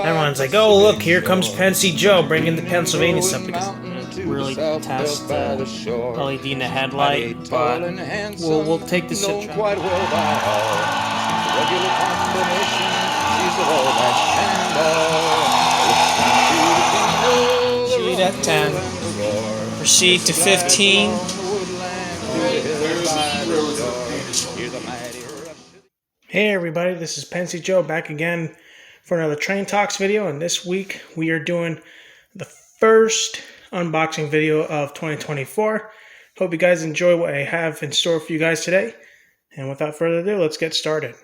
Everyone's like, oh, look, here comes Pensy Joe bringing the Pennsylvania stuff because really test LED in the headlight, but we'll take this quite well by all. Regular combination, she's all that Sheet at 10. Proceed to 15. Hey everybody, this is Pensy Joe back again for another Train Talks video, and this week we are doing the first unboxing video of 2024. Hope you guys enjoy what I have in store for you guys today, and without further ado, let's get started.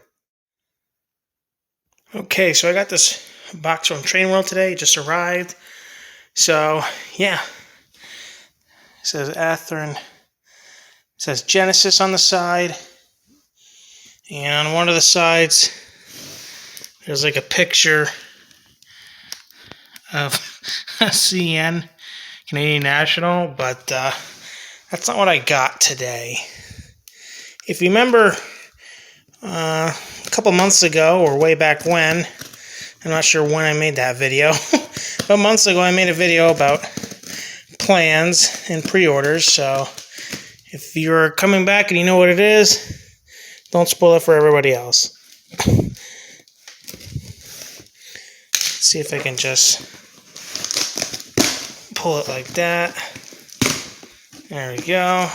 Okay, so I got this box from Train World today. It just arrived. So yeah, it says Athearn, it says Genesis on the side. And on one of the sides, there's like a picture of a CN, Canadian National, but that's not what I got today. If you remember a couple months ago, or way back when, I'm not sure when I made that video, but months ago I made a video about plans and pre-orders, so if you're coming back and you know what it is, don't spoil it for everybody else. Let's see if I can just pull it like that. There we go.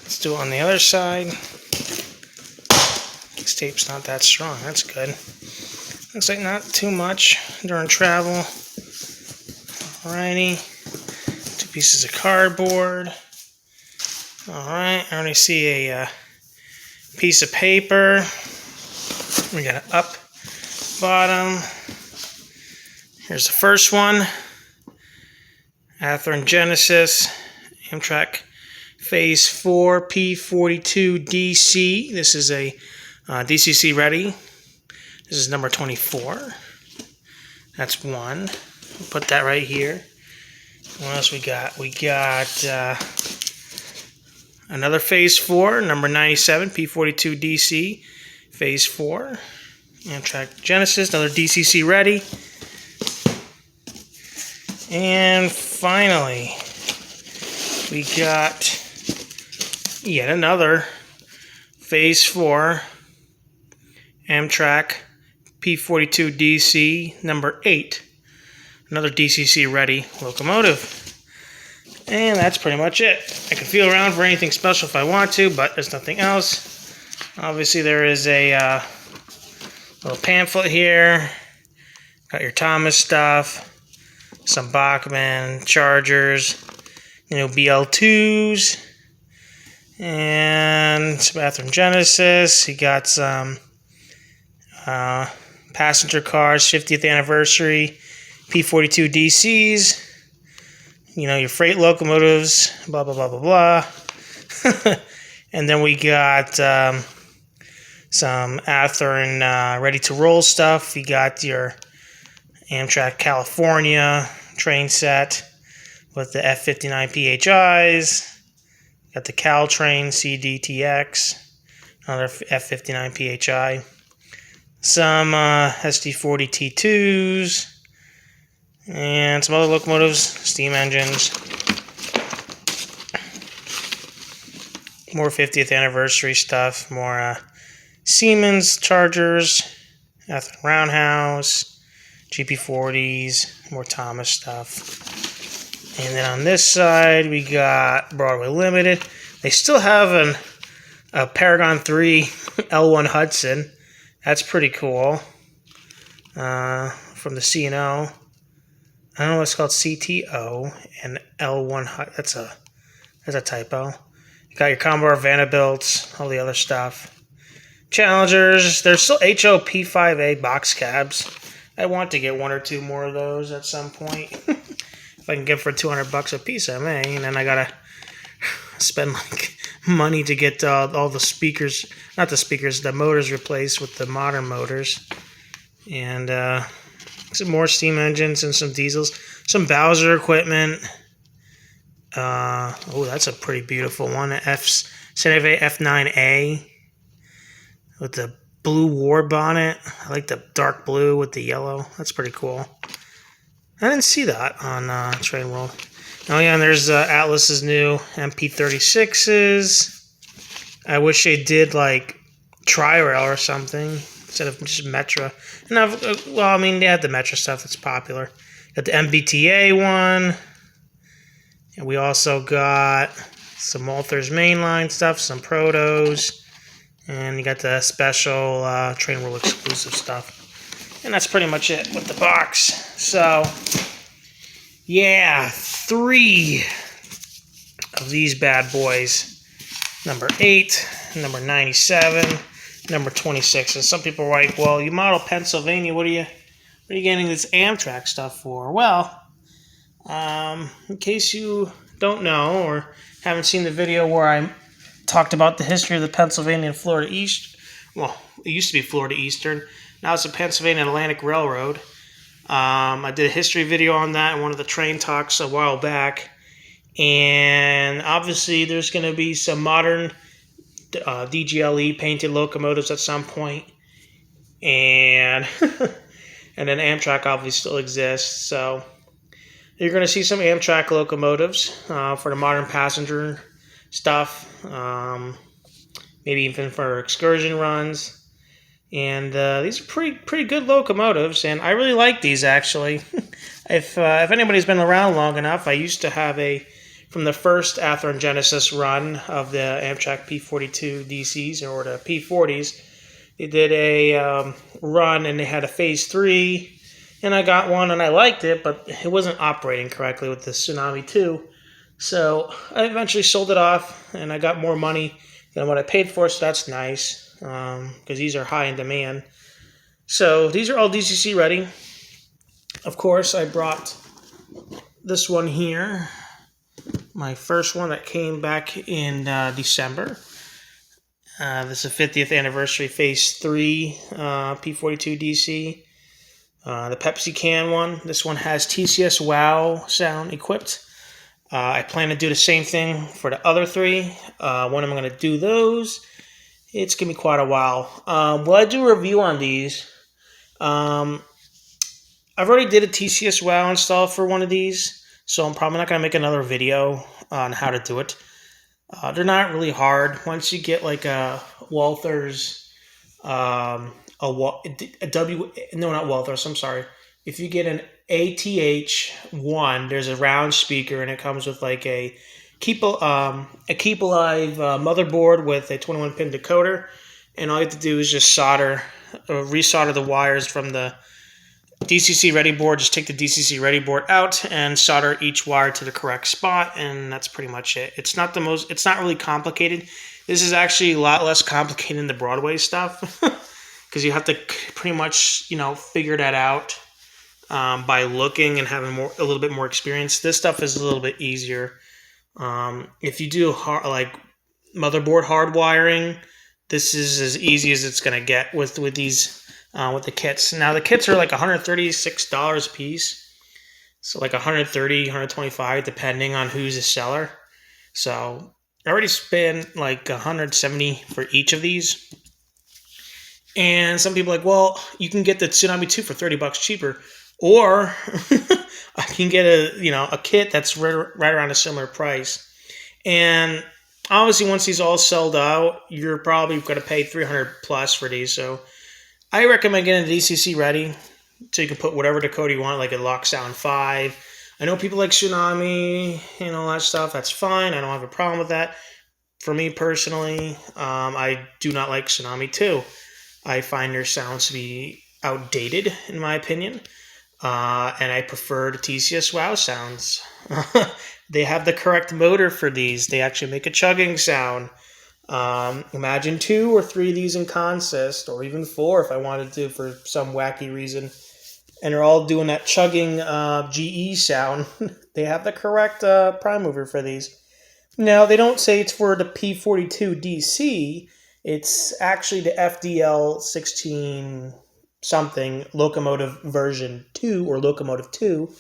Let's do it on the other side. This tape's not that strong. That's good. Looks like not too much during travel. Alrighty. 2 pieces of cardboard. Alright, I already see a piece of paper. We got an up bottom. Here's the first one. Athearn Genesis Amtrak Phase 4 P42 DC. This is a DCC ready. This is number 24. That's one. We'll put that right here. What else we got? We got another Phase 4, number 97, P42 DC, Phase 4. Amtrak Genesis, another DCC ready. And finally, we got yet another Phase 4, Amtrak P42 DC, number 8. Another DCC ready locomotive. And that's pretty much it. I can feel around for anything special if I want to, but there's nothing else. Obviously, there is a little pamphlet here. Got your Thomas stuff, some Bachmann chargers, BL2s, and some Athearn Genesis. You got some passenger cars, 50th anniversary, P42 DCs. Your freight locomotives, blah, blah, blah, blah, blah. And then we got some Athearn ready-to-roll stuff. You got your Amtrak California train set with the F59 PHIs. Got the Caltrain CDTX, another F59 PHI. Some SD40 T2s. And some other locomotives, steam engines. More 50th anniversary stuff. More Siemens chargers. Athearn Roundhouse. GP40s. More Thomas stuff. And then on this side, we got Broadway Limited. They still have a Paragon 3 L1 Hudson. That's pretty cool. From the C&O. I don't know what's called CTO and L1. That's a typo. You got your Commodore Vanderbilts, all the other stuff. Challengers. There's still HOP5A box cabs. I want to get 1 or 2 more of those at some point. If I can get for $200 a piece, I may. And then I gotta spend like money to get all the speakers, not the speakers, the motors replaced with the modern motors. And some more steam engines and some diesels. Some Bowser equipment. Oh, that's a pretty beautiful one. Santa Fe F9A with the blue war bonnet. I like the dark blue with the yellow. That's pretty cool. I didn't see that on Train World. Oh yeah, and there's Atlas's new MP36s. I wish they did like Tri-Rail or something instead of just Metra. And well, I mean, they had the Metra stuff that's popular. Got the MBTA one. And we also got some Walther's mainline stuff, some Protos. And you got the special Train World exclusive stuff. And that's pretty much it with the box. So, yeah, 3 of these bad boys. Number 8, number 97, number 26. And some people are like, well, you model Pennsylvania, what are you getting this Amtrak stuff for? Well, in case you don't know or haven't seen the video where I talked about the history of the Pennsylvania and Florida East. Well, it used to be Florida Eastern. Now it's the Pennsylvania Atlantic Railroad. I did a history video on that in one of the train talks a while back. And obviously there's going to be some modern DGLE painted locomotives at some point. And, and then Amtrak obviously still exists. So you're going to see some Amtrak locomotives for the modern passenger stuff. Maybe even for excursion runs. And these are pretty good locomotives, and I really like these actually. If anybody's been around long enough, I used to have from the first Athearn Genesis run of the Amtrak P42 DCs or the P40s, they did a run and they had a Phase 3, and I got one and I liked it, but it wasn't operating correctly with the Tsunami 2. So I eventually sold it off, and I got more money than what I paid for, so that's nice. Because these are high in demand. So these are all DCC ready. Of course, I brought this one here, my first one that came back in December. This is 50th anniversary Phase 3 P42 DC. The Pepsi can one. This one has TCS WOW sound equipped. I plan to do the same thing for the other 3. When I'm going to do those, it's going to be quite a while. Will I do a review on these? I've already did a TCS WOW install for one of these, so I'm probably not going to make another video on how to do it. They're not really hard. Once you get like a Walther's, no, not Walther's, I'm sorry. If you get an ATH1, there's a round speaker, and it comes with like a Keep Alive motherboard with a 21-pin decoder, and all you have to do is just resolder the wires from the DCC ready board. Just take the DCC ready board out and solder each wire to the correct spot, and that's pretty much it. It's not really complicated. This is actually a lot less complicated than the Broadway stuff because you have to pretty much figure that out by looking and having a little bit more experience. This stuff is a little bit easier. If you do like motherboard hardwiring, this is as easy as it's going to get with these with the kits. Now the kits are like $136 a piece, so like $130, $125 depending on who's the seller. So I already spent like $170 for each of these. And some people are like, well, you can get the Tsunami 2 for $30 cheaper, or I can get a kit that's right around a similar price. And obviously, once these all sold out, you're probably going to pay $300 plus for these. So I recommend getting the DCC ready, so you can put whatever decoder you want, like a Locksound 5. I know people like Tsunami and all that stuff. That's fine. I don't have a problem with that. For me personally, I do not like Tsunami 2. I find their sounds to be outdated, in my opinion. And I prefer the TCS WOW sounds. They have the correct motor for these. They actually make a chugging sound. Imagine 2 or 3 of these in consist, or even 4 if I wanted to for some wacky reason. And they're all doing that chugging GE sound. They have the correct prime mover for these. Now, they don't say it's for the P42 DC. It's actually the FDL 16 something locomotive version 2 or locomotive 2.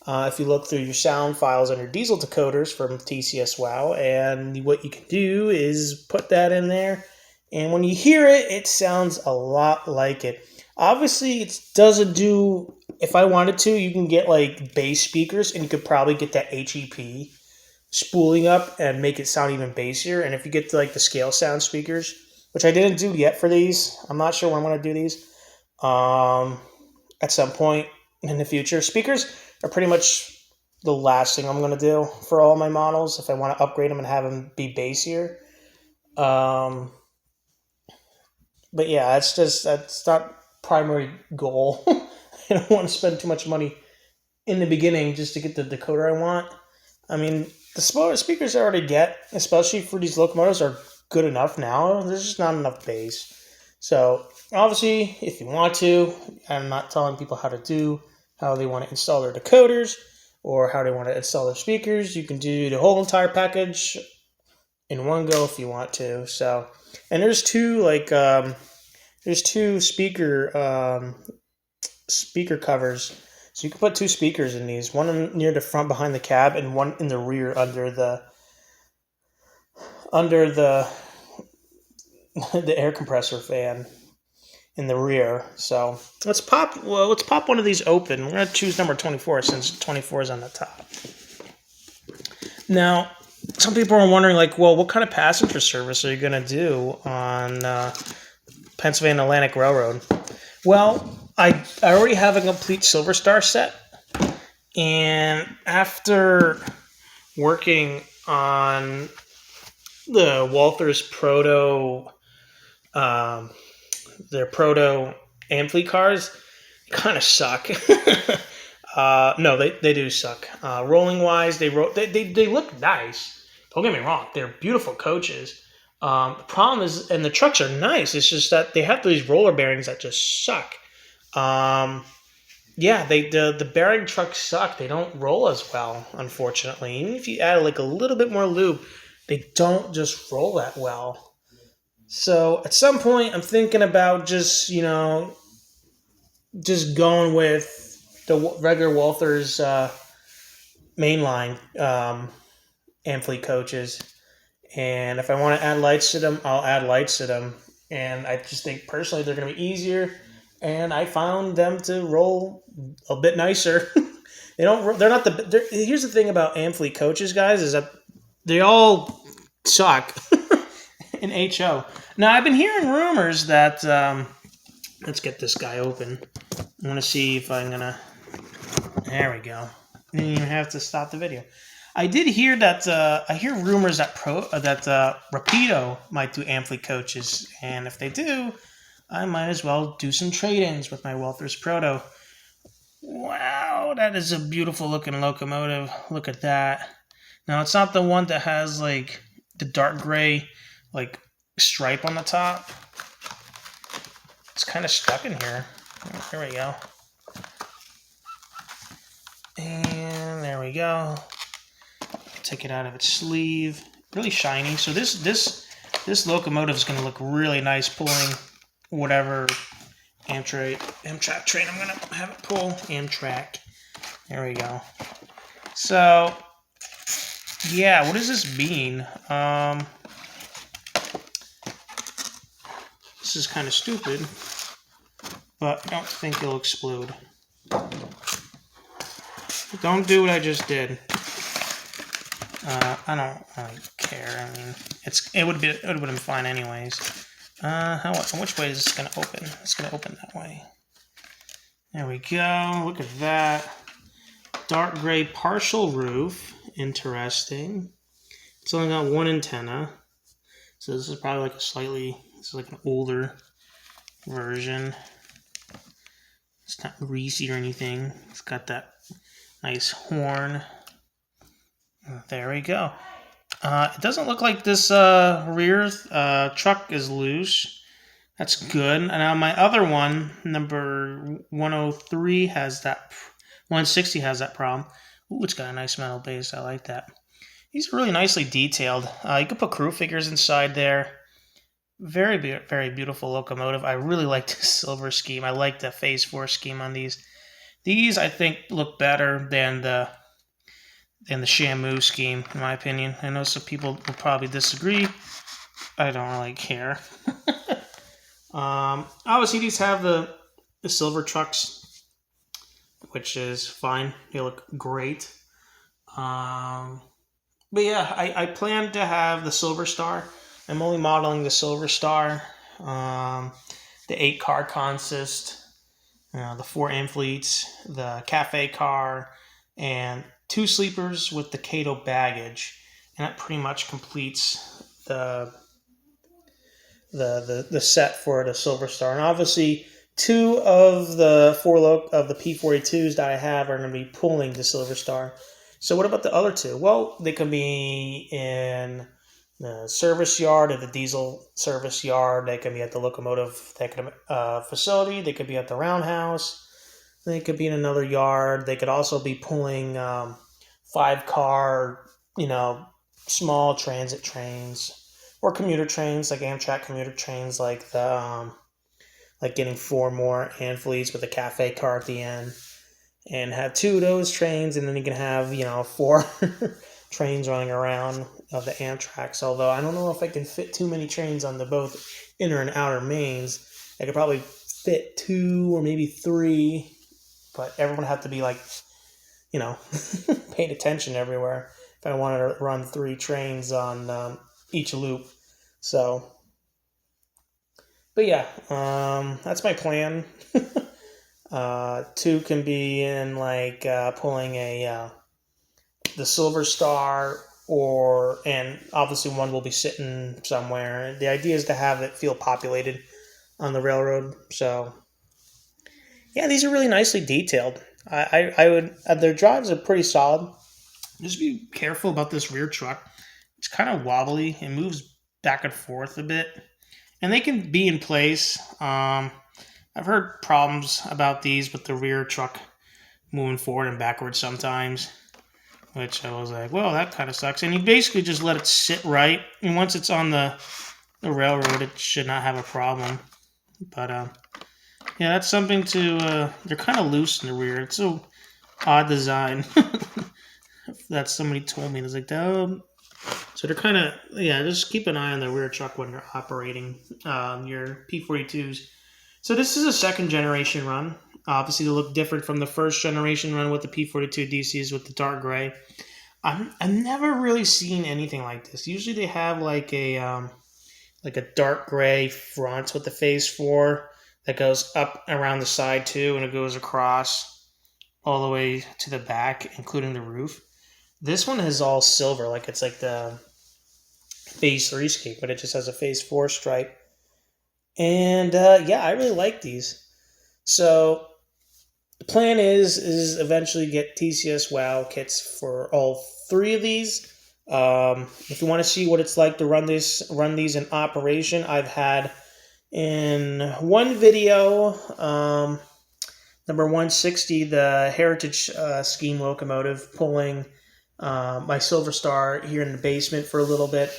If you look through your sound files under diesel decoders from TCS WOW, and what you can do is put that in there And when you hear it, it sounds a lot like it. Obviously, it doesn't do... If I wanted to, you can get like bass speakers, and you could probably get that HEP spooling up and make it sound even bassier. And if you get to like the scale sound speakers, which I didn't do yet for these, I'm not sure when I'm going to do these. At some point in the future, speakers are pretty much the last thing I'm going to do for all my models if I want to upgrade them and have them be bassier. But yeah, that's not primary goal. I don't want to spend too much money in the beginning just to get the decoder I want. I mean, the smaller speakers I already get, especially for these locomotives, are good enough now. There's just not enough bass. So obviously, if you want to, I'm not telling people how they want to install their decoders or how they want to install their speakers. You can do the whole entire package in one go if you want to. So, and there's two speaker covers. So you can put two speakers in these, one near the front behind the cab and one in the rear under the the air compressor fan in the rear. So let's pop one of these open. We're gonna choose number 24 since 24 is on the top. Now, some people are wondering, like, well, what kind of passenger service are you gonna do on Pennsylvania Atlantic Railroad? Well, I already have a complete Silver Star set, and after working on the Walthers Proto, their Proto Amfleet cars, kind of suck. No, they do suck. Rolling wise, they look nice. Don't get me wrong; they're beautiful coaches. The problem is, and the trucks are nice. It's just that they have these roller bearings that just suck. Yeah, the bearing trucks suck. They don't roll as well, unfortunately. Even if you add like a little bit more lube, they don't just roll that well. So at some point, I'm thinking about just going with the regular Walthers mainline Amfleet coaches. And if I want to add lights to them, I'll add lights to them. And I just think personally they're going to be easier. And I found them to roll a bit nicer. They're not the. Here's the thing about Amfleet coaches, guys, is that they all suck in HO. Now I've been hearing rumors that. Let's get this guy open. I want to see if I'm gonna. There we go. You didn't even have to stop the video. I did hear that. I hear rumors that Rapido might do Amfleet coaches, and if they do, I might as well do some trade-ins with my Walthers Proto. Wow, that is a beautiful looking locomotive. Look at that. Now, it's not the one that has like the dark gray like stripe on the top. It's kind of stuck in here. There we go. And there we go. Take it out of its sleeve. Really shiny. So this locomotive is going to look really nice pulling whatever Amtrak train I'm going to have it pull. Amtrak. There we go. So, yeah, what does this mean? This is kind of stupid, but I don't think it'll explode. Don't do what I just did. I don't really care. I mean, it would have been fine anyways. Which way is this going to open? It's going to open that way. There we go. Look at that. Dark gray partial roof. Interesting. It's only got one antenna. So this is probably like an older version. It's not greasy or anything. It's got that nice horn. There we go. It doesn't look like this rear truck is loose. That's good. And now my other one, number 103, has that. 160 has that problem. Ooh, it's got a nice metal base. I like that. These are really nicely detailed. You can put crew figures inside there. Very, very beautiful locomotive. I really like the silver scheme. I like the Phase 4 scheme on these. These, I think, look better than the Shamu scheme, in my opinion. I know some people will probably disagree, I don't really care. Obviously, these have the silver trucks, which is fine. They look great. But yeah, I plan to have the Silver Star. I'm only modeling the Silver Star, the 8-car consist, the 4 amphiletes, the cafe car, and 2 sleepers with the Kato baggage, and that pretty much completes the set for the Silver Star. And obviously, 2 of the 4 of the P42s that I have are going to be pulling the Silver Star. So what about the other 2? Well, they can be in the service yard, at the diesel service yard. They can be at the locomotive facility. They could be at the roundhouse. They could be in another yard. They could also be pulling 5-car, small transit trains or commuter trains, like Amtrak commuter trains, like getting 4 more amphiletes with a cafe car at the end, and have 2 of those trains, and then you can have 4 trains running around of the Amtrak's. Although I don't know if I can fit too many trains on the both inner and outer mains. I could probably fit 2 or maybe 3, but everyone would have to be paying attention everywhere if I wanted to run 3 trains on each loop. So, but yeah, that's my plan. 2 can be in pulling the Silver Star, and obviously 1 will be sitting somewhere. The idea is to have it feel populated on the railroad. So yeah, these are really nicely detailed. I would their drives are pretty solid. Just be careful about this rear truck. It's kind of wobbly. It moves back and forth a bit, and they can be in place. I've heard problems about these with the rear truck moving forward and backwards sometimes, which I was like, well, that kind of sucks. And you basically just let it sit right, and once it's on the railroad, it should not have a problem. But yeah, that's something to. They're kind of loose in the rear. It's so odd design. That somebody told me. It was like, oh. So they're kind of, just keep an eye on the rear truck when you're operating your P42s. So this is a 2nd generation run. Obviously, they look different from the 1st generation run with the P42 DCs with the dark gray. I've never really seen anything like this. Usually they have like a dark gray front with the phase 4 that goes up around the side too, and it goes across all the way to the back, including the roof. This one is all silver, like it's like the phase 3 scape, but it just has a phase 4 stripe. And I really like these. So the plan is eventually get TCS WOW kits for all 3 of these. If you want to see what it's like to run these in operation, I've had in one video, number 160, the Heritage Scheme locomotive, pulling my Silver Star here in the basement for a little bit.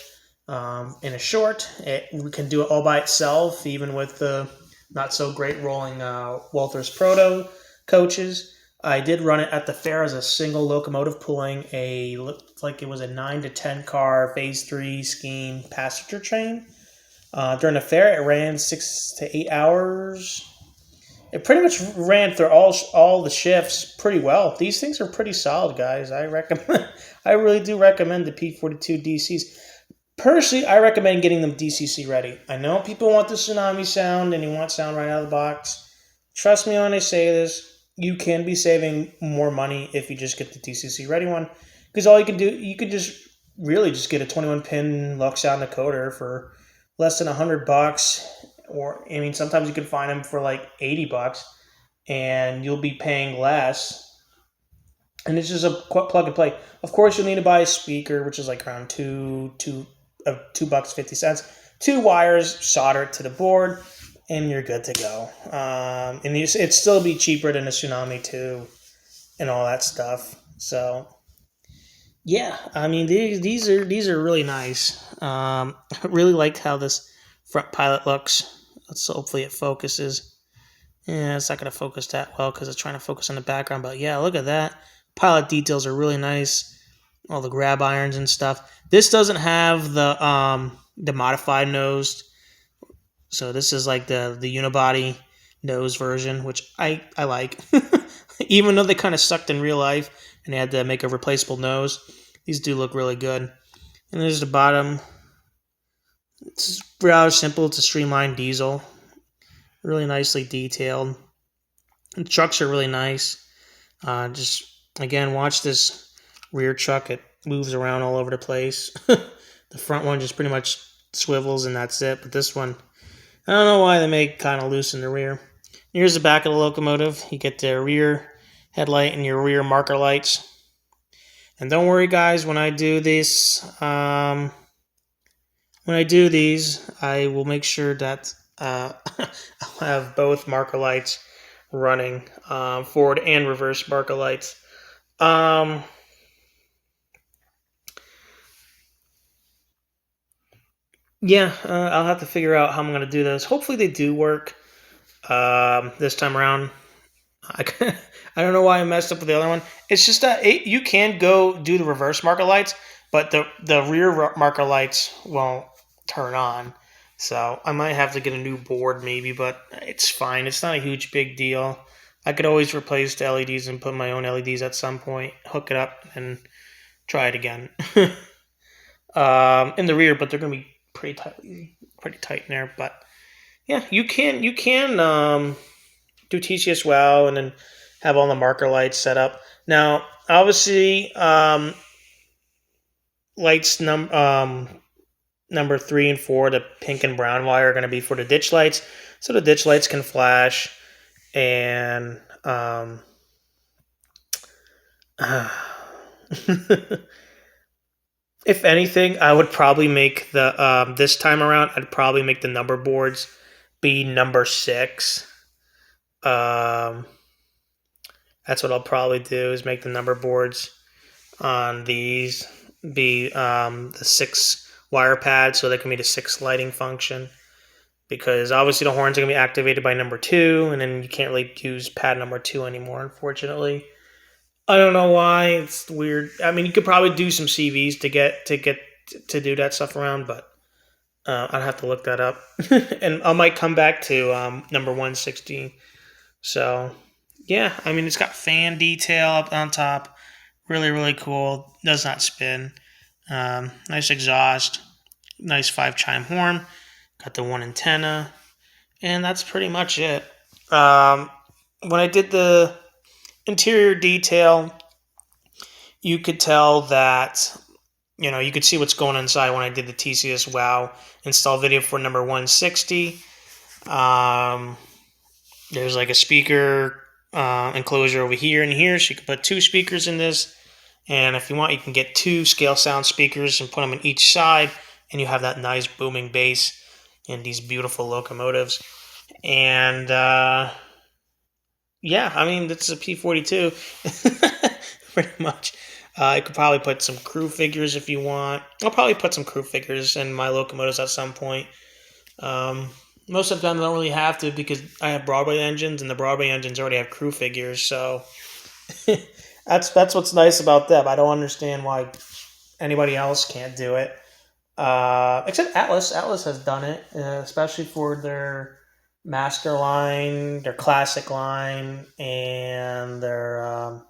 In a short, we can do it all by itself, even with the not so great rolling Walthers Proto coaches. I did run it at the fair as a single locomotive, pulling looked like it was a 9 to 10 car phase 3 scheme passenger train. During the fair, it ran 6 to 8 hours. It pretty much ran through all the shifts pretty well. These things are pretty solid, guys. I really do recommend the P42 DCs. Personally, I recommend getting them DCC ready. I know people want the Tsunami sound and you want sound right out of the box. Trust me when I say this, you can be saving more money if you just get the DCC ready one. Because all you can do, you could just get a 21-pin Luxound decoder for less than $100. Or, I mean, sometimes you can find them for like $80 and you'll be paying less. And it's just a plug and play. Of course, you'll need to buy a speaker, which is like around $2.50. 2 wires, solder it to the board, and you're good to go. And it'd still be cheaper than a Tsunami 2 and all that stuff. So, yeah, I mean, these are really nice. I really like how this front pilot looks. So hopefully it focuses. Yeah, it's not going to focus that well because it's trying to focus on the background. But yeah, look at that. Pilot details are really nice. All the grab irons and stuff. This doesn't have the the modified nose. So this is like the unibody nose version, which I like. Even though they kind of sucked in real life and they had to make a replaceable nose, these do look really good. And there's the bottom. It's rather simple. It's a streamlined diesel, really nicely detailed. The trucks are really nice. Just again, watch this rear chuck. It moves around all over the place. The front one just pretty much swivels and that's it. But this one, I don't know why they make kind of loose in the rear. Here's the back of the locomotive. You get the rear headlight and your rear marker lights. And don't worry, guys, when I do this, I will make sure that I'll have both marker lights running, forward and reverse marker lights. I'll have to figure out how I'm going to do those. Hopefully they do work this time around. I don't know why I messed up with the other one. It's just that you can go do the reverse marker lights, but the rear marker lights won't turn on. So I might have to get a new board maybe, but it's fine. It's not a huge big deal. I could always replace the LEDs and put my own LEDs at some point, hook it up, and try it again. In the rear, but they're going to be pretty tight in there. But yeah, you can do TCS WOW and then have all the marker lights set up. Now, obviously, lights number 3 and 4, the pink and brown wire, are going to be for the ditch lights, so the ditch lights can flash. And if anything, I would probably make the this time around, I'd probably make the number boards be number 6. That's what I'll probably do, is make the number boards on these be the 6 wire pad, so they can be the 6 lighting function. Because obviously the horns are going to be activated by number 2, and then you can't really use pad number 2 anymore, unfortunately. I don't know why. It's weird. I mean, you could probably do some CVs to do that stuff around, but I'd have to look that up. And I might come back to number 160. So, yeah, I mean, it's got fan detail up on top. Really, really cool. Does not spin. Nice exhaust. Nice 5-chime horn. Got the 1 antenna. And that's pretty much it. When I did the interior detail, you could tell that, you could see what's going on inside when I did the TCS WOW install video for number 160. There's like a speaker enclosure over here and here, so you can put 2 speakers in this. And if you want, you can get 2 scale sound speakers and put them on each side, and you have that nice booming bass in these beautiful locomotives. And yeah, I mean, this is a P42, pretty much. You could probably put some crew figures if you want. I'll probably put some crew figures in my locomotives at some point. Most of the time I don't really have to, because I have Broadway engines, and the Broadway engines already have crew figures, so that's what's nice about them. I don't understand why anybody else can't do it. Except Atlas. Atlas has done it, especially for their Master line, their Classic line, and their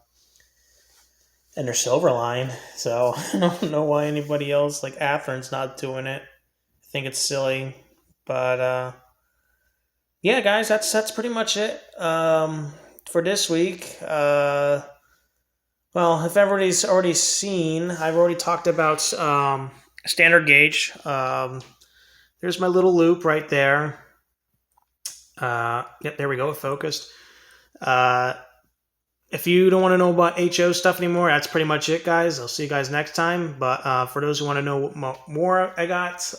Silver line. So I don't know why anybody else, like Athearn's, not doing it. I think it's silly, but yeah, guys, that's pretty much it for this week. Well, if everybody's already seen, I've already talked about standard gauge. There's my little loop right there. Yep, there we go. It focused. If you don't want to know about HO stuff anymore, that's pretty much it, guys. I'll see you guys next time. But for those who want to know what more I got,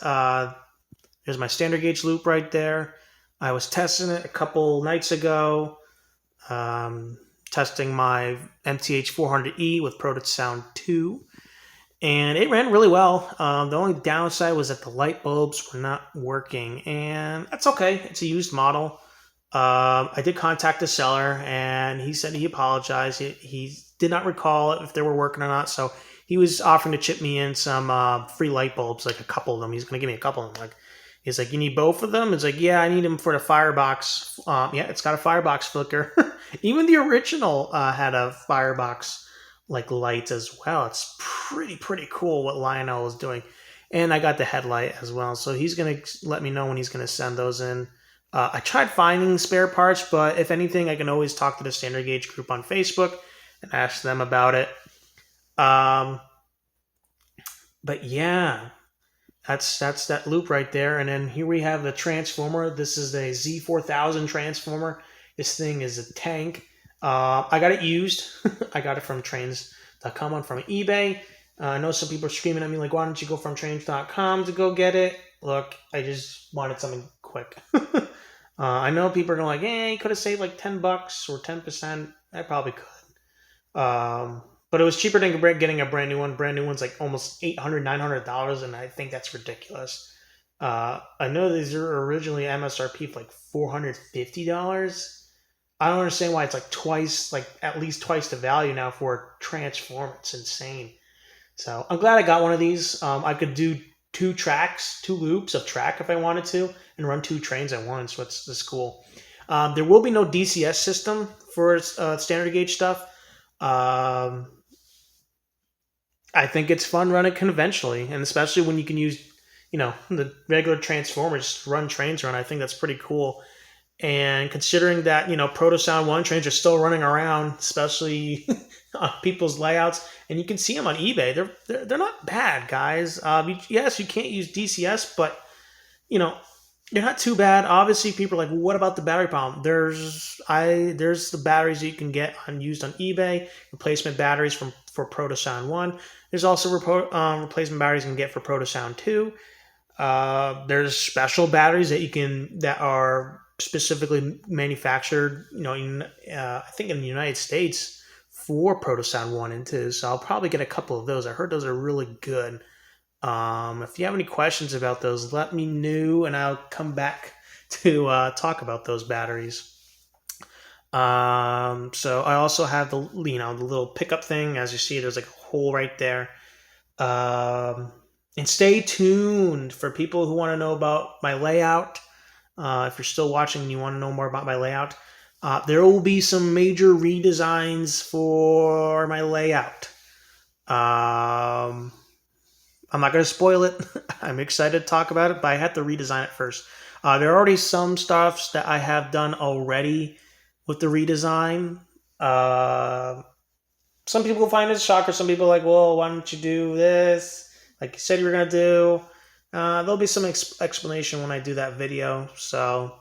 there's my standard gauge loop right there. I was testing it a couple nights ago. Testing my MTH 400E with ProtoSound 2. And it ran really well. The only downside was that the light bulbs were not working. And that's okay. It's a used model. I did contact the seller, and he said he apologized. He did not recall if they were working or not. So he was offering to chip me in some free light bulbs, like a couple of them. He's going to give me a couple of them. Like, he's like, you need both of them? It's like, yeah, I need them for the firebox. Yeah, it's got a firebox flicker. Even the original had a firebox like light as well. It's pretty cool what Lionel is doing. And I got the headlight as well. So he's going to let me know when he's going to send those in. I tried finding spare parts, but if anything, I can always talk to the Standard Gauge group on Facebook and ask them about it. But yeah, that's that loop right there. And then here we have the transformer. This is the Z4000 transformer. This thing is a tank. I got it used. I got it from trains.com on from eBay. I know some people are screaming at me like, why don't you go from trains.com to go get it? Look, I just wanted something quick. I know people are going like, you could have saved like $10 or 10%. I probably could. But it was cheaper than getting a brand new one. Brand new one's like almost $800, $900, and I think that's ridiculous. I know these are originally MSRP for like $450. I don't understand why it's like twice, like at least twice the value now for a transform. It's insane. So I'm glad I got one of these. I could do two loops of track if I wanted to, and run two trains at once. So it's cool. There will be no DCS system for standard gauge stuff. I think it's fun running conventionally, and especially when you can use, the regular transformers to run trains around. I think that's pretty cool. And considering that, Protosound 1 trains are still running around, especially on people's layouts, and you can see them on eBay. They're not bad, guys. Yes, you can't use DCS, but, they're not too bad. Obviously, people are like, well, what about the battery problem? There's the batteries that you can get used on eBay, replacement batteries for Protosound 1. There's also replacement batteries you can get for Protosound 2. There's special batteries that are specifically manufactured, I think in the United States for Protosound 1 and 2. So I'll probably get a couple of those. I heard those are really good. If you have any questions about those, let me know, and I'll come back to talk about those batteries. So I also have the little pickup thing. As you see, there's like a hole right there. And stay tuned for people who want to know about my layout. If you're still watching and you want to know more about my layout, there will be some major redesigns for my layout. I'm not going to spoil it. I'm excited to talk about it, but I have to redesign it first. There are already some stuff that I have done already with the redesign. Some people find it a shocker. Some people are like, well, why don't you do this? Like you said you were going to do. There'll be some explanation when I do that video. So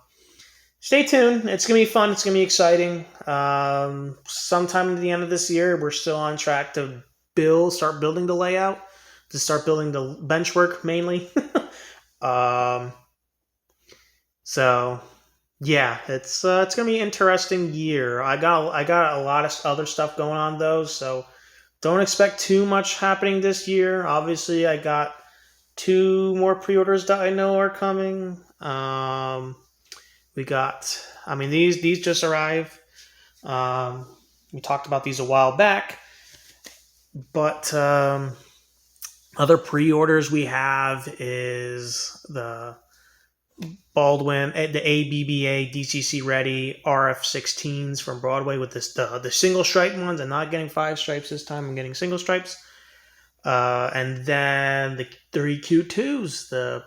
stay tuned. It's going to be fun. It's going to be exciting. Sometime at the end of this year, we're still on track to start building the layout, to start building the bench work mainly. So yeah, it's going to be an interesting year. I got a lot of other stuff going on though, so don't expect too much happening this year. Obviously, I got 2 more pre-orders that I know are coming. These just arrived. We talked about these a while back, but other pre-orders we have is the Baldwin, the ABBA DCC Ready RF16s from Broadway with the single stripe ones. I'm not getting 5 stripes this time. I'm getting single stripes. And then the 3 Q2s, the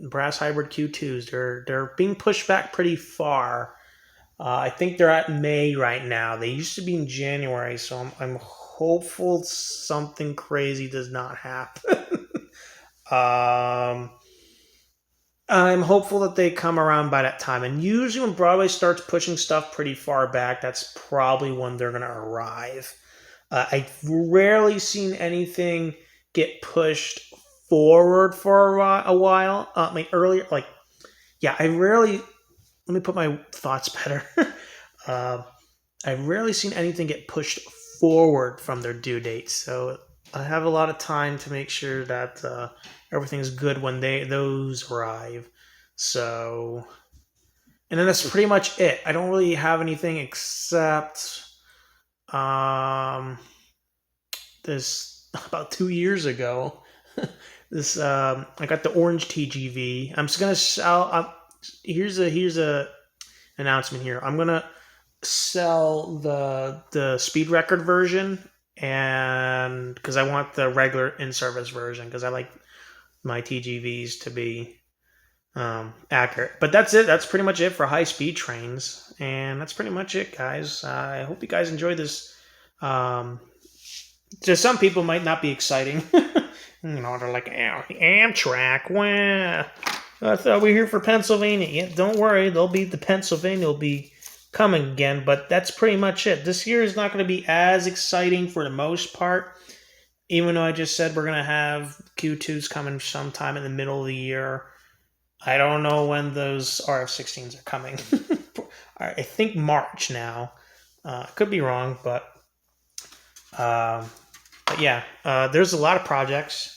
brass hybrid Q2s, they're being pushed back pretty far. I think they're at May right now. They used to be in January, so I'm hopeful something crazy does not happen. I'm hopeful that they come around by that time. And usually when Broadway starts pushing stuff pretty far back, that's probably when they're going to arrive. I've rarely seen anything get pushed forward for a while. Earlier, let me put my thoughts better. I've rarely seen anything get pushed forward from their due dates. So I have a lot of time to make sure that everything's good when those arrive. So, and then that's pretty much it. I don't really have anything except this about 2 years ago. This I got the orange TGV. I'm just gonna sell. Here's a announcement here. I'm gonna sell the speed record version, and because I want the regular in service version because I like my TGVs to be accurate. But that's it. That's pretty much it for high speed trains, and that's pretty much it, guys. I hope you guys enjoyed this. Um, to some people, might not be exciting. They're like, Amtrak. Wow, I thought we were here for Pennsylvania. Yeah, don't worry, the Pennsylvania will be coming again. But that's pretty much it. This year is not going to be as exciting for the most part. Even though I just said we're going to have Q2s coming sometime in the middle of the year. I don't know when those RF-16s are coming. I think March now. Could be wrong, but yeah, there's a lot of projects,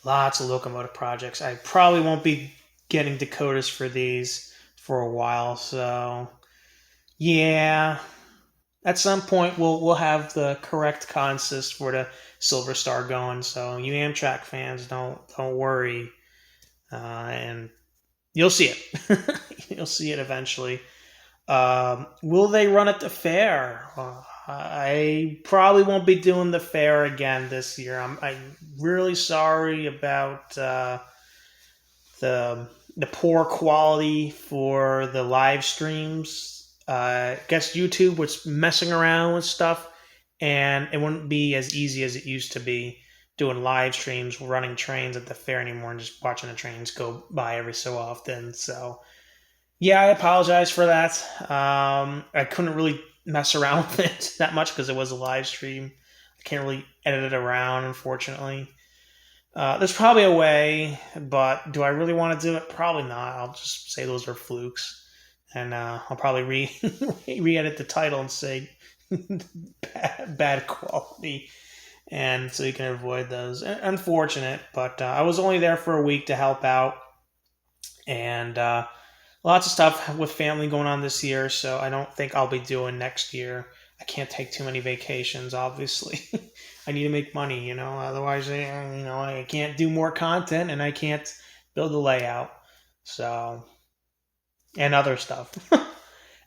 lots of locomotive projects. I probably won't be getting Dakotas for these for a while, so yeah. At some point, we'll have the correct consist for the Silver Star going. So you Amtrak fans, don't worry, and you'll see it. You'll see it eventually. Will they run at the fair? I probably won't be doing the fair again this year. I'm really sorry about the poor quality for the live streams. I guess YouTube was messing around with stuff, and it wouldn't be as easy as it used to be doing live streams, running trains at the fair anymore, and just watching the trains go by every so often. So, yeah, I apologize for that. I couldn't really mess around with it that much because it was a live stream. I can't really edit it around, unfortunately. There's probably a way, but do I really want to do it? Probably not. I'll just say those are flukes, and I'll probably re-edit the title and say bad quality, and so you can avoid those. Unfortunate, but I was only there for a week to help out, and lots of stuff with family going on this year, so I don't think I'll be doing next year. I can't take too many vacations, obviously. I need to make money, otherwise, I can't do more content and I can't build a layout. So, and other stuff.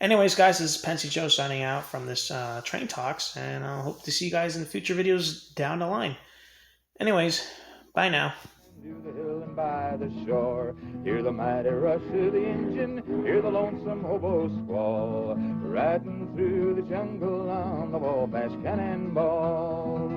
Anyways, guys, this is Pensy Joe signing out from this Train Talks, and I hope to see you guys in future videos down the line. Anyways, bye now. To the hill and by the shore, hear the mighty rush of the engine, hear the lonesome hobo squall, riding through the jungle on the Wabash Cannonball.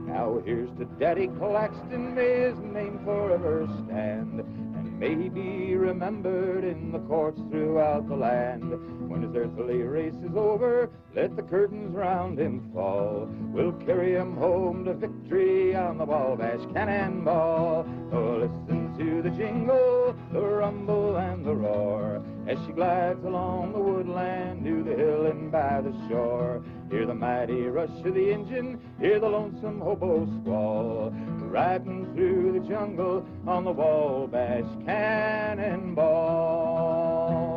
Now here's to Daddy Claxton, may his name forever stand, and may he be remembered in the courts throughout the land. When his earthly race is over, let the curtains round him fall. We'll carry him home to victory on the Wabash Cannonball. Oh, listen to the jingle, the rumble, and the roar, as she glides along the woodland to the hill and by the shore. Hear the mighty rush of the engine, hear the lonesome hobo squall, riding through the jungle on the Wabash Cannonball.